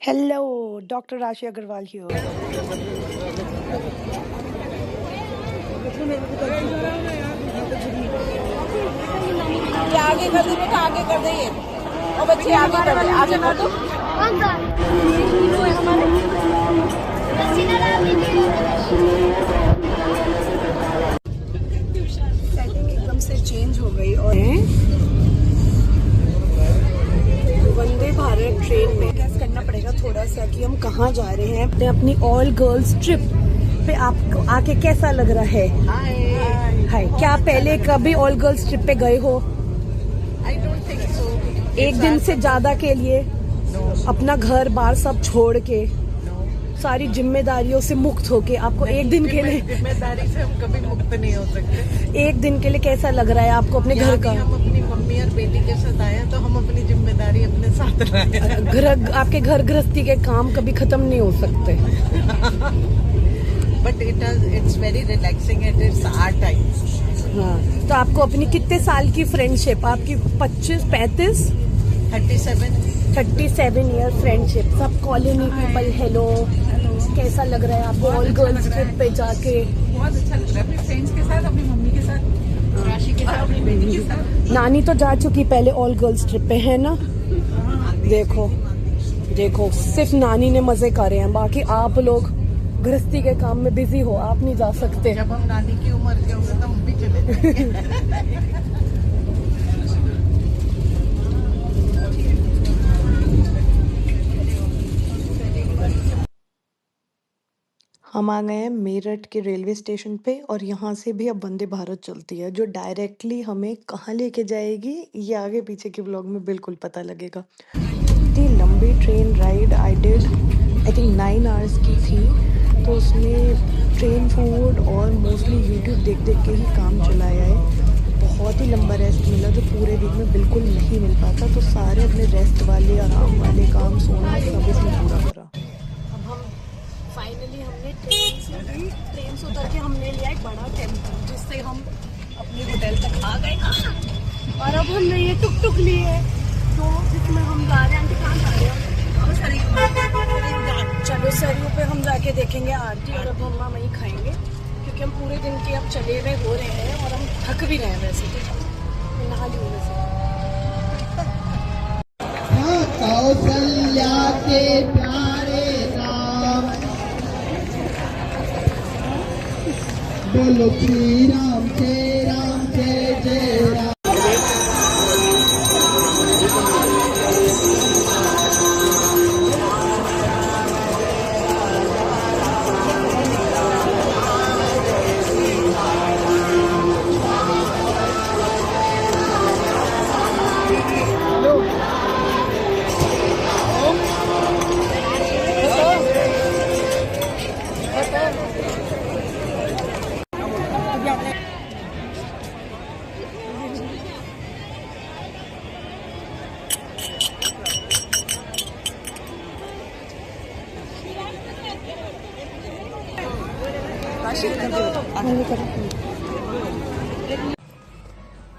Hello, Dr. Rashi Agarwal here. ये आगे कर दे बेटा, आगे कर दे ये। और बच्चे आगे कर दे, आगे कर दो। कौन सा? वो है हमारे सेटिंग एकदम से चेंज हो गई और वंदे भारत ट्रेन में गैस करना पड़ेगा थोड़ा सा कि हम कहाँ जा रहे हैं। अपनी ऑल गर्ल्स ट्रिप पे आपको आके कैसा लग रहा है? हाय, क्या पहले कभी ऑल गर्ल्स ट्रिप पे गए हो? I don't think so. एक दिन से ज्यादा के लिए अपना घर बार सब छोड़ के सारी जिम्मेदारियों से मुक्त होके आपको एक दिन के लिए जिम्मेदारी से हम कभी मुक्त नहीं हो सकते। एक दिन के लिए कैसा लग रहा है आपको अपने घर का? हम अपनी मम्मी और बेटी के साथ आए हैं तो हम अपनी जिम्मेदारी अपने साथ लाए हैं। घर आपके घर गृहस्थी के काम कभी खत्म नहीं हो सकते। But it's very relaxing, it is our time. हाँ, तो आपको अपनी कितने साल की फ्रेंडशिप, आपकी 25, 35, 37 ईयर फ्रेंडशिप, सब कॉलोनी पीपल, हेलो, कैसा लग रहा है आपको ऑल गर्ल्स ट्रिप पे जाके? बहुत अच्छा लग रहा है, अपनी फ्रेंड्स के साथ, अपनी मम्मी के साथ, राशि के साथ, अपनी बेटी के साथ। नानी तो जा चुकी पहले ऑल गर्ल्स ट्रिप पे, है ना? देखो देखो, सिर्फ नानी ने मजे करे हैं, बाकी आप लोग गृहस्थी के काम में बिजी हो, आप नहीं जा सकते। जब हम नानी की उम्र के होंगे तो हम भी चले जाएंगे। हम आ गए हैं मेरठ के रेलवे स्टेशन पे और यहाँ से भी अब वंदे भारत चलती है जो डायरेक्टली हमें कहाँ लेके जाएगी ये आगे पीछे के व्लॉग में बिल्कुल पता लगेगा। इतनी लंबी train ride I did, I think 9 hours की थी, तो उसमें ट्रेन फूड और मोस्टली यूट्यूब देख देख के ही काम चलाया है। बहुत ही लंबा रेस्ट मिला जो पूरे वीक में बिल्कुल नहीं मिल पाता, तो सारे अपने रेस्ट वाले, आराम वाले काम, सोना सब इसमें पूरा करा। अब हम फाइनली हमने ट्रेन से उतर के हमने लिया एक बड़ा टेम्पो जिससे हम अपने होटल तक आ गए। और अब हमने ये टुक टुक लिए है तो जिसमें हम जा रहे हैं। आंटी कहाँ जा रहे हैं? चलो सरयू पे हम जाके देखेंगे आरती, और अब हम वहीं खाएंगे क्योंकि हम पूरे दिन के अब चले हुए हो रहे हैं और हम थक भी रहे हैं वैसे तो नहा लिए वैसे। कौशल्या के प्यारे राम, बोलो श्री राम जय जय राम।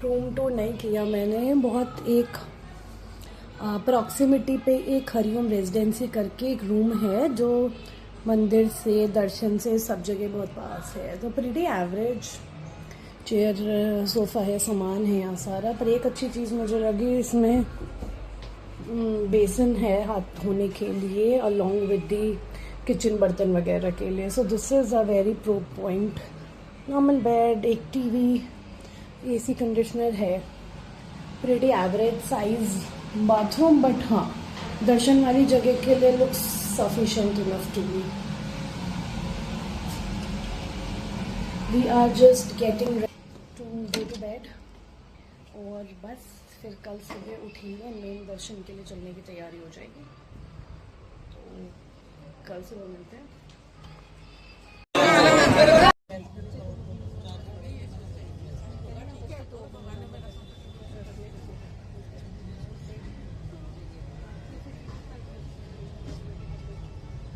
रूम टूर नहीं किया मैंने, बहुत एक प्रॉक्सिमिटी पे एक हरिओम रेजिडेंसी करके एक रूम है जो मंदिर से, दर्शन से, सब जगह बहुत पास है, तो प्रीटी एवरेज चेयर सोफ़ा है, सामान है यहाँ सारा। पर एक अच्छी चीज़ मुझे लगी, इसमें बेसिन है हाथ धोने के लिए अलॉन्ग विद दी किचन बर्तन वगैरह के लिए, so this is a very pro point. Normal bed, एक टीवी, एसी कंडीशनर है, pretty average size bathroom, but हाँ दर्शन वाली जगह के लिए looks sufficient enough to be. We are just getting ready to go to bed और बस फिर कल सुबह उठेंगे, मेन दर्शन के लिए चलने की तैयारी हो जाएगी, तो कल सुबह मिलते हैं।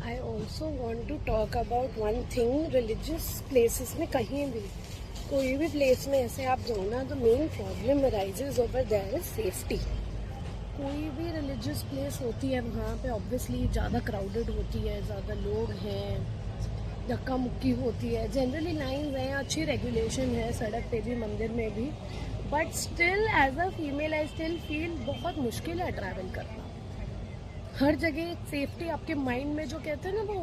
I also want to talk about one thing, religious places में कहीं भी कोई भी प्लेस में ऐसे आप जाओ ना, तो main problem arises over there is safety. कोई भी रिलीजियस प्लेस होती है वहाँ पे ऑब्वियसली ज़्यादा क्राउडेड होती है, ज़्यादा लोग हैं, धक्का मुक्की होती है, जनरली लाइन्स हैं, अच्छी रेगुलेशन है सड़क पे भी मंदिर में भी, but still as a female I still feel बहुत मुश्किल है ट्रैवल करना। हर जगह सेफ्टी आपके माइंड में जो कहते हैं ना वो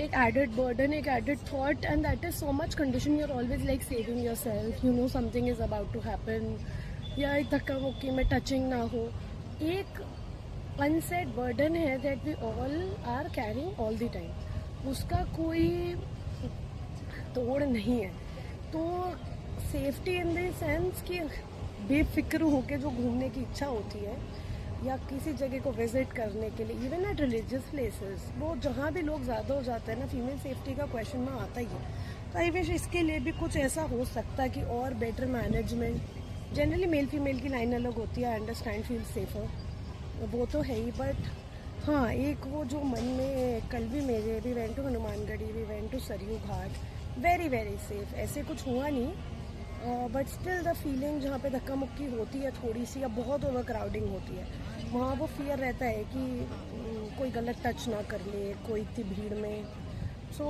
एक एडेड बर्डन, एक added thought, and that is so much condition, you are always like saving your self, you know something is about to happen, या एक धक्का मुक्की में टचिंग ना हो, एक अनसेड बर्डन है that we all are carrying all the time, उसका कोई तोड़ नहीं है। तो सेफ्टी इन द सेंस कि बेफिक्र होके जो घूमने की इच्छा होती है या किसी जगह को विजिट करने के लिए, इवन एट रिलीजियस प्लेसेस, वो जहाँ भी लोग ज़्यादा हो जाते हैं ना, फीमेल सेफ्टी का क्वेश्चन में आता ही है। तो आई विश इसके लिए भी कुछ ऐसा हो सकता है कि और better management, generally male female की लाइन अलग होती है, आई अंडरस्टैंड, फील सेफर, वो तो है ही, बट हाँ एक वो जो मन में, कल भी मेरे we went to Hanumangarhi, we went to Saryu Ghat, very very safe, ऐसे कुछ हुआ नहीं, बट स्टिल द फीलिंग जहाँ पे धक्का मुक्की होती है थोड़ी सी या बहुत ओवर क्राउडिंग होती है, वहाँ वो फियर रहता है कि कोई गलत टच ना कर ले कोई इतनी भीड़ में। सो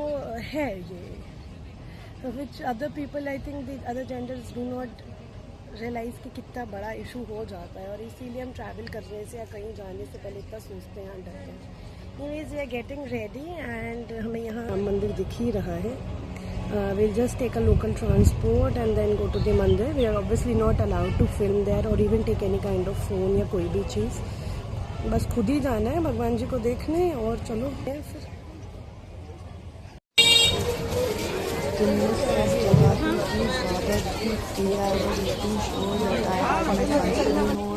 है ये, which other people I think the other genders do not realise कि कितना बड़ा इशू हो जाता है, और इसीलिए हम ट्रैवल करने से या कहीं जाने से पहले इतना सोचते हैं, डरते हैं। Anyways we are getting ready and हमें यहाँ राम मंदिर दिख ही रहा है। we'll just take a local transport and then go to the mandir. We are obviously not allowed to film there or even take any kind of phone या कोई भी चीज़, बस खुद ही जाना है भगवान जी को देखने, और चलो फिर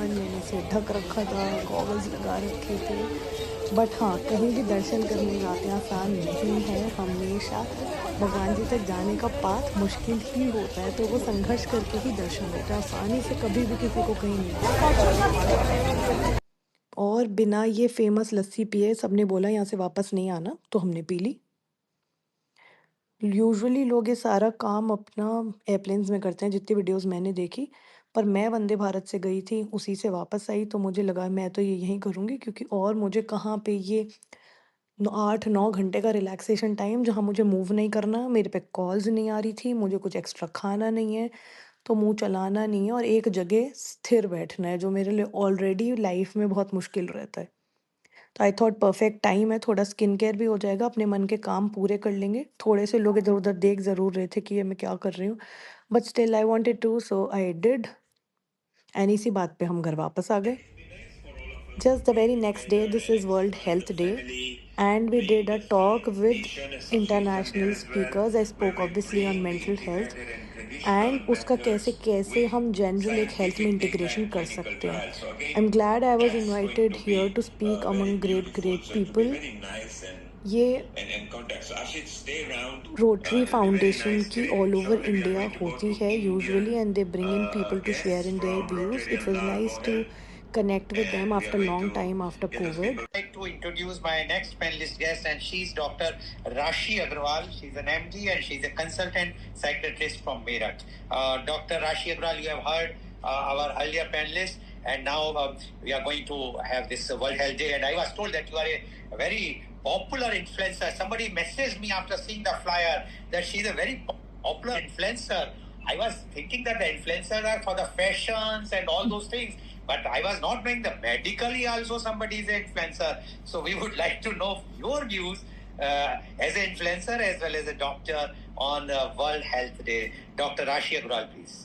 मैंने से ढक रखा था, गॉगल्स लगा रखे थे, बट हाँ कहीं भी दर्शन करने जाते हैं आसान नहीं है, हमेशा भगवान जी तक जाने का पाथ मुश्किल ही होता है, तो वो संघर्ष करके ही दर्शन होता है, आसानी से कभी भी किसी को कहीं नहीं। और बिना ये फेमस लस्सी पिए सबने बोला यहाँ से वापस नहीं आना, तो हमने पी ली। यूजुअली लोग ये सारा काम अपना एयरप्लेन्स में करते हैं, जितनी वीडियोस मैंने देखी, पर मैं वंदे भारत से गई थी, उसी से वापस आई, तो मुझे लगा मैं तो ये यहीं करूँगी, क्योंकि और मुझे कहाँ पे ये 8-9 घंटे का रिलैक्सेशन टाइम जहाँ मुझे मूव नहीं करना, मेरे पे कॉल्स नहीं आ रही थी, मुझे कुछ एक्स्ट्रा खाना नहीं है, तो मुँह चलाना नहीं है और एक जगह स्थिर बैठना है, जो मेरे लिए ऑलरेडी लाइफ में बहुत मुश्किल रहता है। तो आई थॉट परफेक्ट टाइम है, थोड़ा स्किन केयर भी हो जाएगा, अपने मन के काम पूरे कर लेंगे। थोड़े से लोग इधर-उधर देख ज़रूर रहे थे कि ये मैं क्या कर रही हूँ, but still I wanted to, so I did, and इसी बात पे हम घर वापस आ गए। Just the very next day, this is World Health Day, and we did a talk with international speakers. I spoke obviously on mental health and उसका कैसे हम जनरल एक हेल्थ में इंटीग्रेशन कर सकते हैं। I am glad I was invited here to speak among great people. ये Rotary Foundation की ऑल ओवर इंडिया होती है usually, and they bring in people to share in their views. It was nice to connect with them after a long time after COVID. I'd like to introduce my next panelist guest, and she's Dr. Rashi Agrawal. She's an MD and she's a consultant psychiatrist from Meerut. Dr. Rashi Agrawal, you have heard our earlier panelist, and now we are going to have this World Health Day, and I was told that you are a very popular influencer. Somebody messaged me after seeing the flyer that she's a very popular influencer. I was thinking that the influencers are for the fashions and all those things, but I was not knowing that medically also somebody is an influencer. So we would like to know your views as an influencer as well as a doctor on World Health Day. Dr. Rashi Agrawal, please.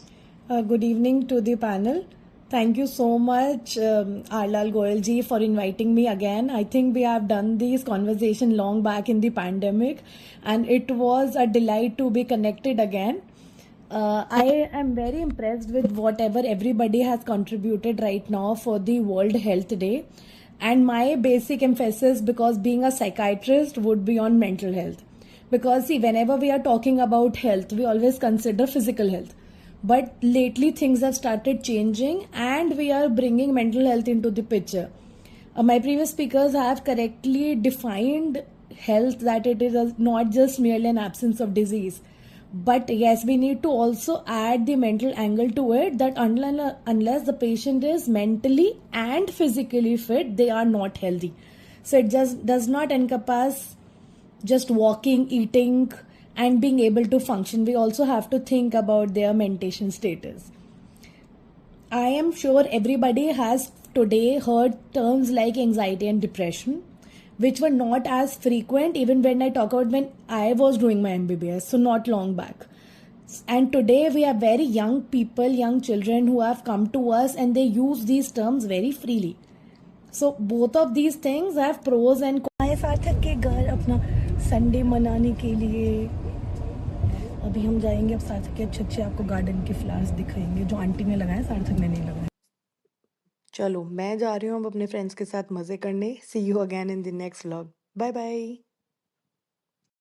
Good evening to the panel. Thank you so much, Arlal Goyal ji, for inviting me again. I think we have done this conversation long back in the pandemic, and it was a delight to be connected again. I am very impressed with whatever everybody has contributed right now for the World Health Day, and my basic emphasis, because being a psychiatrist, would be on mental health. Because see, whenever we are talking about health, we always consider physical health, but lately things have started changing and we are bringing mental health into the picture. My previous speakers have correctly defined health, that it is not just merely an absence of disease, But yes, we need to also add the mental angle to it, that unless the patient is mentally and physically fit, they are not healthy. So it just does not encompass just walking, eating, and being able to function. We also have to think about their mentation status. I am sure everybody has today heard terms like anxiety and depression, which were not as frequent even when I talk about when I was doing my MBBS, so not long back. And today we have very young people, young children who have come to us and they use these terms very freely. So both of these things have pros and cons. आए सार्थक के घर अपना Sunday मनाने के लिए। अभी हम जाएंगे, अब सार्थक के अच्छे अच्छे आपको गार्डन के फ्लावर्स दिखाएंगे जो आंटी ने लगाए, सार्थक ने नहीं लगाए। चलो मैं जा रही हूँ अब अपने फ्रेंड्स के साथ मज़े करने। See you again in the next vlog. Bye bye.